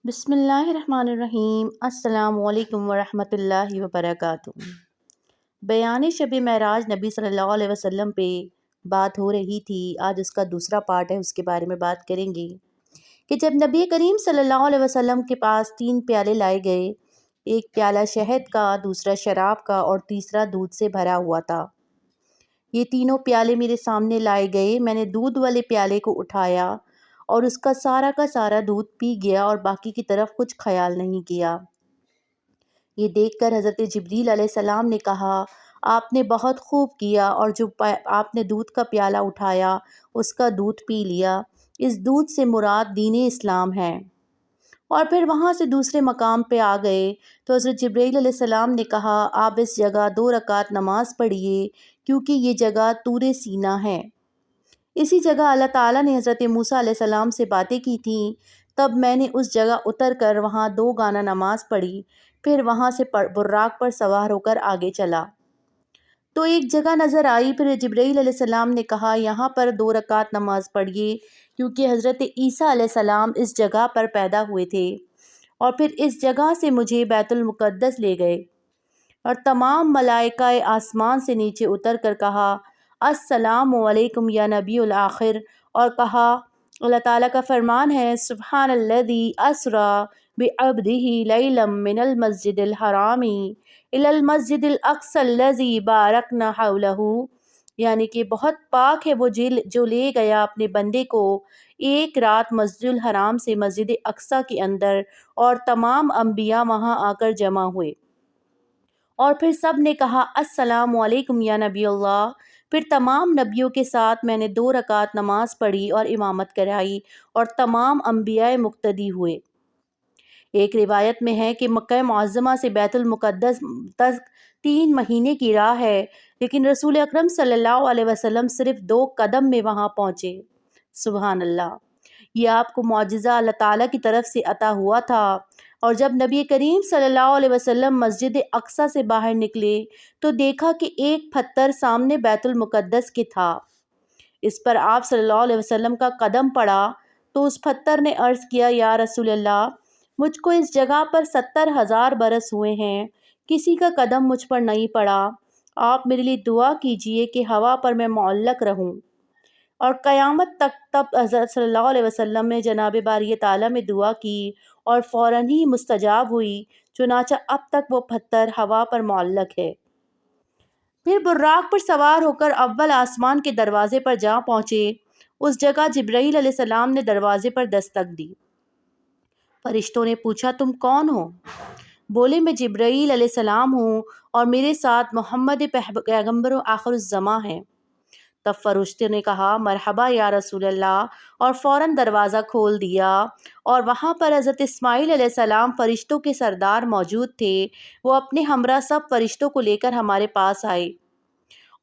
بسم اللہ الرحمن الرحیم۔ السلام علیکم ورحمۃ اللہ وبرکاتہ۔ بیان شب معراج نبی صلی اللہ علیہ وسلم پہ بات ہو رہی تھی۔ آج اس کا دوسرا پارٹ ہے، اس کے بارے میں بات کریں گے کہ جب نبی کریم صلی اللہ علیہ وسلم کے پاس 3 پیالے لائے گئے، ایک پیالہ شہد کا، دوسرا شراب کا اور تیسرا دودھ سے بھرا ہوا تھا۔ یہ تینوں پیالے میرے سامنے لائے گئے۔ میں نے دودھ والے پیالے کو اٹھایا اور اس کا سارا دودھ پی گیا اور باقی کی طرف کچھ خیال نہیں کیا۔ یہ دیکھ کر حضرت جبریل علیہ السلام نے کہا، آپ نے بہت خوب کیا، اور جو آپ نے دودھ کا پیالہ اٹھایا اس کا دودھ پی لیا۔ اس دودھ سے مراد دین اسلام ہے۔ اور پھر وہاں سے دوسرے مقام پہ آ گئے تو حضرت جبریل علیہ السلام نے کہا، آپ اس جگہ 2 رکعت نماز پڑھیے کیونکہ یہ جگہ طور سینا ہے۔ اسی جگہ اللہ تعالیٰ نے حضرت موسیٰ علیہ السلام سے باتیں کی تھیں، تب میں نے اس جگہ اتر کر وہاں 2 گانا نماز پڑھی، پھر وہاں سے براق پر سوار ہو کر آگے چلا تو ایک جگہ نظر آئی۔ پھر جبرائیل علیہ السلام نے کہا، یہاں پر 2 رکعت نماز پڑھیے کیونکہ حضرت عیسیٰ علیہ السلام اس جگہ پر پیدا ہوئے تھے، اور پھر اس جگہ سے مجھے بیت المقدس لے گئے اور تمام ملائکہ آسمان سے نیچے اتر کر کہا، السلام علیکم یا نبی الآخر، اور کہا، اللہ تعالیٰ کا فرمان ہے، سبحان الذی اسریٰ بعبدہ لیلا من المسجد الحرام الی المسجد الاقصی الذی بارکنا حولہ، یعنی کہ بہت پاک ہے وہ جو لے گیا اپنے بندے کو ایک رات مسجد الحرام سے مسجد اقصی کے اندر، اور تمام انبیاء وہاں آ کر جمع ہوئے۔ اور پھر سب نے کہا، السلام علیکم یا نبی اللہ۔ پھر تمام نبیوں کے ساتھ میں نے 2 رکعت نماز پڑھی اور امامت کرائی، اور تمام انبیاء مقتدی ہوئے۔ ایک روایت میں ہے کہ مکہ معظمہ سے بیت المقدس تک 3 مہینے کی راہ ہے، لیکن رسول اکرم صلی اللہ علیہ وسلم صرف 2 قدم میں وہاں پہنچے۔ سبحان اللہ! یہ آپ کو معجزہ اللہ تعالیٰ کی طرف سے عطا ہوا تھا۔ اور جب نبی کریم صلی اللہ علیہ وسلم مسجد اقصی سے باہر نکلے تو دیکھا کہ ایک پتھر سامنے بیت المقدس کے تھا۔ اس پر آپ صلی اللہ علیہ وسلم کا قدم پڑا تو اس پتھر نے عرض کیا، یا رسول اللہ، مجھ کو اس جگہ پر 70,000 برس ہوئے ہیں، کسی کا قدم مجھ پر نہیں پڑا۔ آپ میرے لیے دعا کیجئے کہ ہوا پر میں معلق رہوں۔ اور قیامت تک تب حضرت صلی اللہ علیہ وسلم نے جناب باری تعالیٰ میں دعا کی اور فوراً ہی مستجاب ہوئی، چنانچہ اب تک وہ پتھر ہوا پر معلق ہے۔ پھر براق پر سوار ہو کر اول آسمان کے دروازے پر جا پہنچے۔ اس جگہ جبرائیل علیہ السلام نے دروازے پر دستک دی۔ فرشتوں نے پوچھا، تم کون ہو؟ بولے، میں جبرائیل علیہ السلام ہوں اور میرے ساتھ محمد پیغمبر و آخر الزماں ہیں۔ تب فرشتے نے کہا، مرحبا یا رسول اللہ، اور فوراً دروازہ کھول دیا، اور وہاں پر حضرت اسماعیل علیہ السلام فرشتوں کے سردار موجود تھے۔ وہ اپنے ہمراہ سب فرشتوں کو لے کر ہمارے پاس آئے،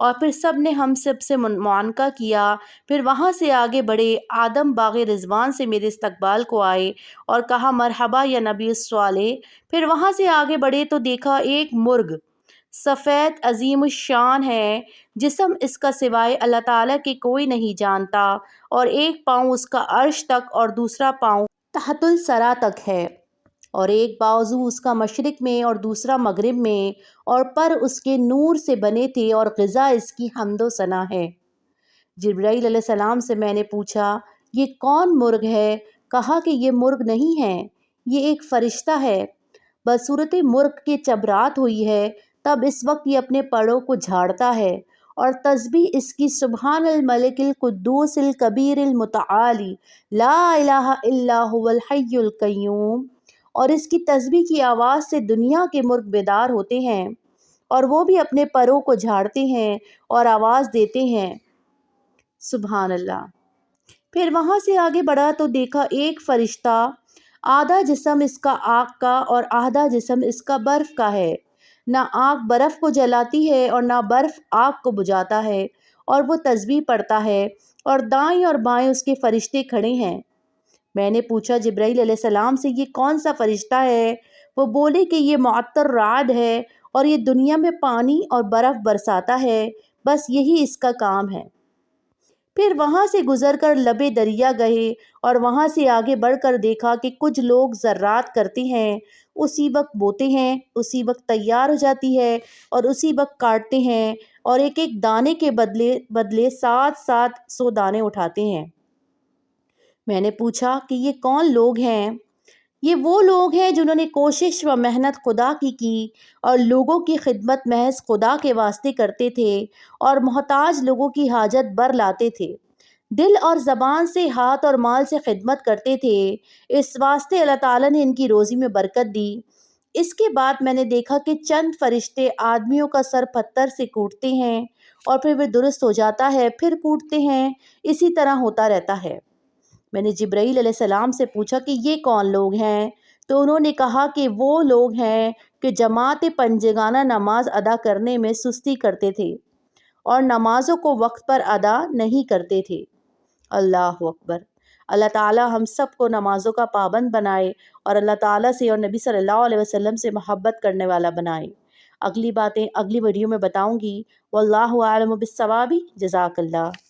اور پھر سب نے ہم سب سے معانقہ کیا۔ پھر وہاں سے آگے بڑھے، آدم باغ رضوان سے میرے استقبال کو آئے اور کہا، مرحبا یا نبی الصالح۔ پھر وہاں سے آگے بڑھے تو دیکھا ایک مرغ سفید عظیم الشان ہے، جسم اس کا سوائے اللہ تعالیٰ کے کوئی نہیں جانتا، اور ایک پاؤں اس کا عرش تک اور دوسرا پاؤں تحت الثری تک ہے، اور ایک بازو اس کا مشرق میں اور دوسرا مغرب میں، اور پر اس کے نور سے بنے تھے، اور غذا اس کی حمد و ثنا ہے۔ جبرائیل علیہ السلام سے میں نے پوچھا، یہ کون مرغ ہے؟ کہا کہ یہ مرغ نہیں ہے، یہ ایک فرشتہ ہے، بصورت مرغ کے چبرات ہوئی ہے۔ تب اس وقت یہ اپنے پروں کو جھاڑتا ہے، اور تسبیح اس کی سبحان الملک القدوس الکبیر المتعالی لا الہ الا هو الحی القیوم، اور اس کی تسبیح کی آواز سے دنیا کے مرغ بیدار ہوتے ہیں، اور وہ بھی اپنے پروں کو جھاڑتے ہیں اور آواز دیتے ہیں، سبحان اللہ۔ پھر وہاں سے آگے بڑھا تو دیکھا ایک فرشتہ، آدھا جسم اس کا آگ کا اور آدھا جسم اس کا برف کا ہے، نہ آگ برف کو جلاتی ہے اور نہ برف آگ کو بجھاتا ہے، اور وہ تسبیح پڑھتا ہے، اور دائیں اور بائیں اس کے فرشتے کھڑے ہیں۔ میں نے پوچھا جبرائیل علیہ السلام سے، یہ کون سا فرشتہ ہے؟ وہ بولے کہ یہ معطر رعد ہے، اور یہ دنیا میں پانی اور برف برساتا ہے، بس یہی اس کا کام ہے۔ پھر وہاں سے گزر کر لبے دریا گئے اور وہاں سے آگے بڑھ کر دیکھا کہ کچھ لوگ زراعت کرتے ہیں، اسی وقت بوتے ہیں، اسی وقت تیار ہو جاتی ہے اور اسی وقت کاٹتے ہیں اور ایک ایک دانے کے بدلے 700 دانے اٹھاتے ہیں۔ میں نے پوچھا کہ یہ کون لوگ ہیں؟ یہ وہ لوگ ہیں جنہوں نے کوشش و محنت خدا کی اور لوگوں کی خدمت محض خدا کے واسطے کرتے تھے اور محتاج لوگوں کی حاجت بر لاتے تھے، دل اور زبان سے، ہاتھ اور مال سے خدمت کرتے تھے۔ اس واسطے اللہ تعالیٰ نے ان کی روزی میں برکت دی۔ اس کے بعد میں نے دیکھا کہ چند فرشتے آدمیوں کا سر پتھر سے کوٹتے ہیں اور پھر وہ درست ہو جاتا ہے، پھر کوٹتے ہیں، اسی طرح ہوتا رہتا ہے۔ میں نے جبرائیل علیہ السلام سے پوچھا کہ یہ کون لوگ ہیں؟ تو انہوں نے کہا کہ وہ لوگ ہیں کہ جماعت پنجگانہ نماز ادا کرنے میں سستی کرتے تھے اور نمازوں کو وقت پر ادا نہیں کرتے تھے۔ اللہ اکبر! اللہ تعالیٰ ہم سب کو نمازوں کا پابند بنائے اور اللہ تعالیٰ سے اور نبی صلی اللہ علیہ وسلم سے محبت کرنے والا بنائے۔ اگلی باتیں اگلی ویڈیو میں بتاؤں گی۔ واللہ اعلم بالصواب۔ جزاک اللہ۔